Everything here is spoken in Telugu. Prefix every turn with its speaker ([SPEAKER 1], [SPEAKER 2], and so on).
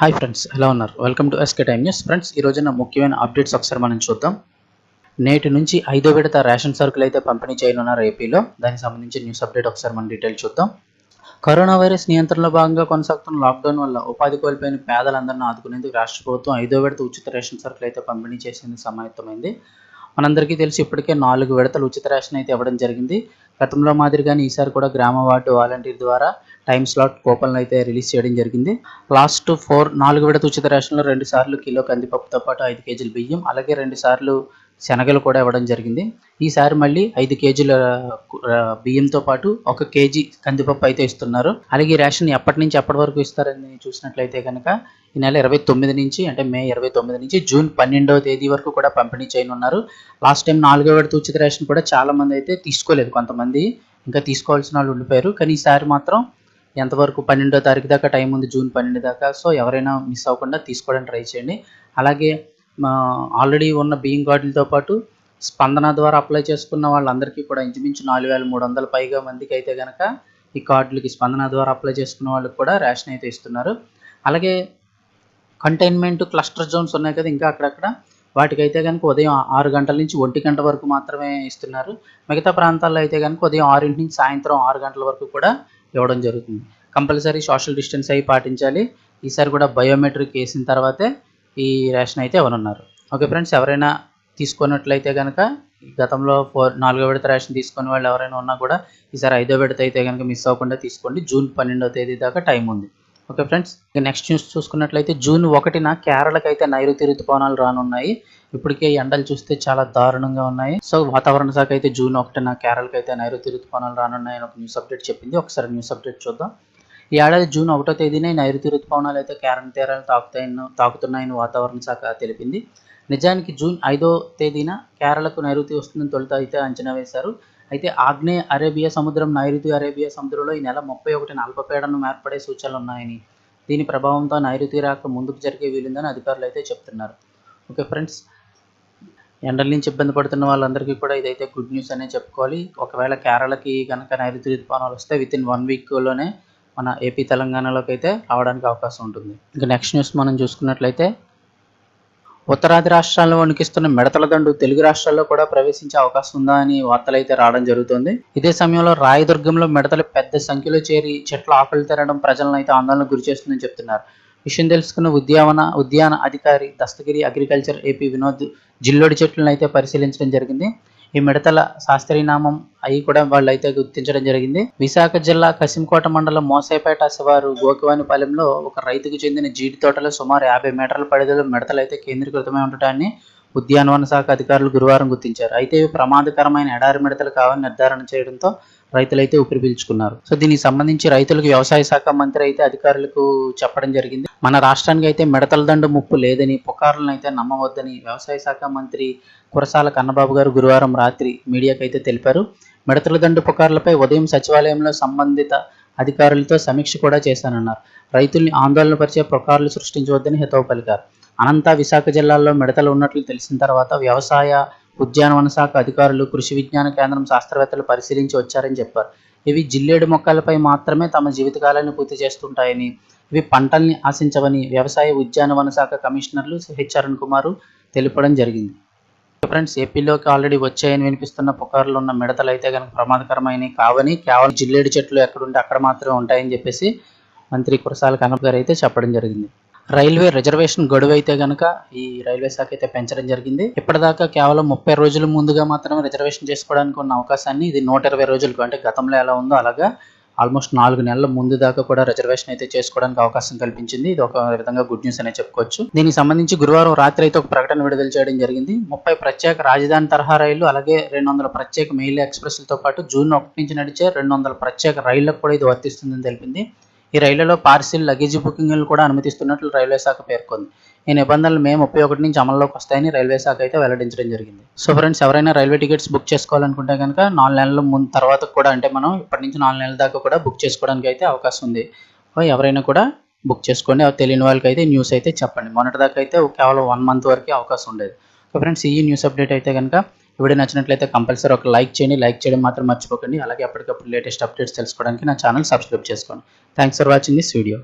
[SPEAKER 1] హాయ్ ఫ్రెండ్స్, ఎలా ఉన్నారు? Welcome to SK time news. ఫ్రెండ్స్, ఈ రోజున ముఖ్యమైన అప్డేట్స్ ఒకసారి మనం చూద్దాం. నేటి నుంచి 5వ విడత రేషన్ సరుకులు అయితే పంపిణీ చేయనున్నారు ఏపీలో. దానికి సంబంధించి న్యూస్ అప్డేట్ ఒకసారి మనం డీటెయిల్ చూద్దాం. కరోనా వైరస్ నియంత్రణలో భాగంగా కొనసాగుతున్న లాక్డౌన్ వల్ల ఉపాధి కోల్పోయిన పేదలందరినీ ఆదుకునేందుకు రాష్ట్ర ప్రభుత్వం 5వ విడత ఉచిత రేషన్ సరుకులు అయితే పంపిణీ చేసేందుకు సమాయత్తమైంది. మనందరికీ తెలిసి ఇప్పటికే 4 విడతలు ఉచిత రేషన్ అయితే ఇవ్వడం జరిగింది. గతంలో మాదిరిగానే ఈసారి కూడా గ్రామ వార్డు వాలంటీర్ ద్వారా టైమ్ స్లాట్ కూపన్లు అయితే రిలీజ్ చేయడం జరిగింది. లాస్ట్ 4 విడత ఉచిత రేషన్లో 2 సార్లు కిలో కందిపప్పుతో పాటు 5 కేజీల బియ్యం, అలాగే 2 సార్లు శనగలు కూడా ఇవ్వడం జరిగింది. ఈసారి మళ్ళీ 5 కేజీల బియ్యంతో పాటు 1 కేజీ కందిపప్పు అయితే ఇస్తున్నారు. అలాగే రేషన్ ఎప్పటి నుంచి ఎప్పటి వరకు ఇస్తారని చూసినట్లయితే కనుక ఈ నెల 29 నుంచి, అంటే మే 29 నుంచి జూన్ 12వ తేదీ వరకు కూడా పంపిణీ చేయనున్నారు. లాస్ట్ టైం 4వ విడత ఉచిత రేషన్ కూడా చాలా మంది అయితే తీసుకోలేదు, కొంతమంది ఇంకా తీసుకోవాల్సిన వాళ్ళు ఉండిపోయారు. కానీ ఈసారి మాత్రం ఎంతవరకు 12వ తారీఖు దాకా టైం ఉంది, జూన్ 12 దాకా. సో ఎవరైనా మిస్ అవ్వకుండా తీసుకోవడానికి ట్రై చేయండి. అలాగే ఆల్రెడీ ఉన్న బియ్యం కార్డులతో పాటు స్పందన ద్వారా అప్లై చేసుకున్న వాళ్ళందరికీ కూడా ఇంచుమించు 4300 పైగా మందికి అయితే కనుక ఈ కార్డులకి స్పందన ద్వారా అప్లై చేసుకున్న వాళ్ళకి కూడా రేషన్ అయితే ఇస్తున్నారు. అలాగే కంటైన్మెంట్ క్లస్టర్ జోన్స్ ఉన్నాయి కదా, ఇంకా అక్కడక్కడ వాటికైతే కనుక ఉదయం 6 గంటల నుంచి 1 గంట వరకు మాత్రమే ఇస్తున్నారు. మిగతా ప్రాంతాల్లో అయితే కనుక ఉదయం 6 నుంచి సాయంత్రం 6 గంటల వరకు కూడా ఇవ్వడం జరుగుతుంది. కంపల్సరీ సోషల్ డిస్టెన్స్ అయి పాటించాలి. ఈసారి కూడా బయోమెట్రిక్ వేసిన తర్వాతే ఈ రేషన్ అయితే ఇవ్వనున్నారు. ఓకే ఫ్రెండ్స్, ఎవరైనా తీసుకున్నట్లయితే కనుక గతంలో 4వ విడత రేషన్ తీసుకునే వాళ్ళు ఎవరైనా ఉన్నా కూడా ఈసారి 5వ విడత అయితే కనుక మిస్ అవ్వకుండా తీసుకోండి. జూన్ 12వ తేదీ దాకా టైం ఉంది. ఓకే ఫ్రెండ్స్, నెక్స్ట్ న్యూస్ చూసుకున్నట్లయితే జూన్ 1న కేరళకి అయితే నైరుతి ఋతుపవనాలు రానున్నాయి. ఇప్పటికే ఎండలు చూస్తే చాలా దారుణంగా ఉన్నాయి. సో వాతావరణ శాఖ అయితే జూన్ 1న కేరళకి అయితే నైరుతి ఋతుపవనాలు రానున్నాయని ఒక న్యూస్ అప్డేట్ చెప్పింది. ఒకసారి న్యూస్ అప్డేట్ చూద్దాం. ఈ ఏడాది జూన్ 1వ తేదీనే నైరుతి ఋతుపవనాలు అయితే కేరళ తీరాలు తాకుతున్నాయని వాతావరణ శాఖ తెలిపింది. నిజానికి జూన్ 5వ తేదీన కేరళకు నైరుతి వస్తుందని తొలుత అయితే అంచనా వేశారు. అయితే ఆగ్నేయ అరేబియా సముద్రం, నైరుతి అరేబియా సముద్రంలో ఈ నెల 31న అల్పపీడనం ఏర్పడే సూచనలు ఉన్నాయని, దీని ప్రభావంతో నైరుతి రాక ముందుకు జరిగే వీలుందని అధికారులు అయితే చెప్తున్నారు. ఓకే ఫ్రెండ్స్, ఎండల నుంచి ఇబ్బంది పడుతున్న వాళ్ళందరికీ కూడా ఇదైతే గుడ్ న్యూస్ అనే చెప్పుకోవాలి. ఒకవేళ కేరళకి కనుక నైరుతి ఋతుపవనాలు వస్తే వితిన్ 1 వీక్లోనే మన ఏపీ తెలంగాణలోకి అయితే రావడానికి అవకాశం ఉంటుంది. ఇంకా నెక్స్ట్ న్యూస్ మనం చూసుకున్నట్లయితే ఉత్తరాది రాష్ట్రాల్లో వణికిస్తున్న మిడతల దండు తెలుగు రాష్ట్రాల్లో కూడా ప్రవేశించే అవకాశం ఉందా అని వార్తలు అయితే రావడం జరుగుతుంది. ఇదే సమయంలో రాయదుర్గంలో మిడతలు పెద్ద సంఖ్యలో చేరి చెట్ల ఆకులు తినడం ప్రజలను అయితే ఆందోళనకు గురి చేస్తుందని చెప్తున్నారు. విషయం తెలుసుకున్న ఉద్యాన అధికారి దస్తగిరి అగ్రికల్చర్ ఏపీ వినోద్ జిల్లోడి చెట్లను అయితే పరిశీలించడం జరిగింది. ఈ మిడతల శాస్త్రీయనామం అవి కూడా వాళ్ళు అయితే గుర్తించడం జరిగింది. విశాఖ జిల్లా కసింకోట మండలం మోసేపేట శివారు గోకివానిపాలెంలో ఒక రైతుకు చెందిన జీడి తోటలో సుమారు 50 మీటర్ల పరిధిలో మిడతలు అయితే కేంద్రీకృతమై ఉండటాన్ని ఉద్యానవన శాఖ అధికారులు గురువారం గుర్తించారు. అయితే ఇవి ప్రమాదకరమైన ఎడారి మిడతలు కావని నిర్ధారణ చేయడంతో రైతులైతే ఊపిరి పీల్చుకున్నారు. సో దీనికి సంబంధించి రైతులకు వ్యవసాయ శాఖ మంత్రి అయితే అధికారులకు చెప్పడం జరిగింది. మన రాష్ట్రానికి అయితే మిడతల దండు ముప్పు లేదని, పుకార్లను అయితే నమ్మవద్దని వ్యవసాయ శాఖ మంత్రి కురసాల కన్నబాబు గారు గురువారం రాత్రి మీడియాకు అయితే తెలిపారు. మిడతల దండు పుకార్లపై ఉదయం సచివాలయంలో సంబంధిత అధికారులతో సమీక్ష కూడా చేశానన్నారు. రైతుల్ని ఆందోళన పరిచే పుకార్లు సృష్టించవద్దని హితవు పలికారు. అనంత విశాఖ జిల్లాల్లో మిడతలు ఉన్నట్లు తెలిసిన తర్వాత వ్యవసాయ ఉద్యానవన శాఖ అధికారులు, కృషి విజ్ఞాన కేంద్రం శాస్త్రవేత్తలు పరిశీలించి వచ్చారని చెప్పారు. ఇవి జిల్లేడు మొక్కలపై మాత్రమే తమ జీవితకాలాన్ని పూర్తి చేస్తుంటాయని, ఇవి పంటల్ని ఆశించవని వ్యవసాయ ఉద్యానవన శాఖ కమిషనర్లు హెచ్ఆర్ఎన్ కుమారు తెలుపడం జరిగింది. ఫ్రెండ్స్, ఏపీలోకి ఆల్రెడీ వచ్చాయని వినిపిస్తున్న పుకార్లు ఉన్న మిడతలు అయితే కనుక ప్రమాదకరమైనవి కావని, కేవలం జిల్లేడు చెట్లు ఎక్కడుంటే అక్కడ మాత్రమే ఉంటాయని చెప్పేసి మంత్రి కురసాల కన్నబాబు గారు అయితే చెప్పడం జరిగింది. రైల్వే రిజర్వేషన్ గడువు అయితే కనుక ఈ రైల్వే శాఖ అయితే పెంచడం జరిగింది. ఇప్పటిదాకా కేవలం 30 రోజుల ముందుగా మాత్రమే రిజర్వేషన్ చేసుకోవడానికి ఉన్న అవకాశాన్ని ఇది 120 రోజులకు, అంటే గతంలో ఎలా ఉందో అలాగా ఆల్మోస్ట్ 4 నెలల ముందు దాకా కూడా రిజర్వేషన్ అయితే చేసుకోవడానికి అవకాశం కల్పించింది. ఇది ఒక విధంగా గుడ్ న్యూస్ అనే చెప్పుకోవచ్చు. దీనికి సంబంధించి గురువారం రాత్రి అయితే ఒక ప్రకటన విడుదల చేయడం జరిగింది. 30 ప్రత్యేక రాజధాని తరహా రైళ్లు, అలాగే 200 ప్రత్యేక మెయిల్ ఎక్స్ప్రెస్లతో పాటు జూన్ 1 నుంచి నడిచే 200 ప్రత్యేక రైళ్లకు కూడా ఇది వర్తిస్తుందని తెలిపింది. ఈ రైళ్లలో పార్సిల్, లగేజీ బుకింగ్లు కూడా అనుమతిస్తున్నట్లు రైల్వే శాఖ పేర్కొంది. ఈ నిబంధనలు మే 31 నుంచి అమల్లోకి వస్తాయని రైల్వే శాఖ అయితే వెల్లడించడం జరిగింది. సో ఫ్రెండ్స్, ఎవరైనా రైల్వే టికెట్స్ బుక్ చేసుకోవాలనుకుంటే కనుక 4 నెలల ముందు తర్వాత కూడా, అంటే మనం ఇప్పటి నుంచి 4 నెలల దాకా కూడా బుక్ చేసుకోవడానికి అయితే అవకాశం ఉంది. ఎవరైనా కూడా బుక్ చేసుకోండి. తెలియని వాళ్ళకి అయితే న్యూస్ అయితే చెప్పండి. మొన్నటిదాకా అయితే కేవలం 1 మంత్ వరకే అవకాశం ఉండేది. సో ఫ్రెండ్స్, ఈ న్యూస్ అప్డేట్ అయితే కనుక వీడియో నచ్చినట్లయితే కంపల్సరీ ఒక లైక్ చేయండి. లైక్ చేయడం మాత్రం మర్చిపోకండి. అలాగే అప్పటికప్పుడు లేటెస్ట్ అప్డేట్స్ తెలుసుకోవడానికి నా ఛానల్ సబ్స్క్రైబ్ చేసుకోండి. Thanks for watching this video.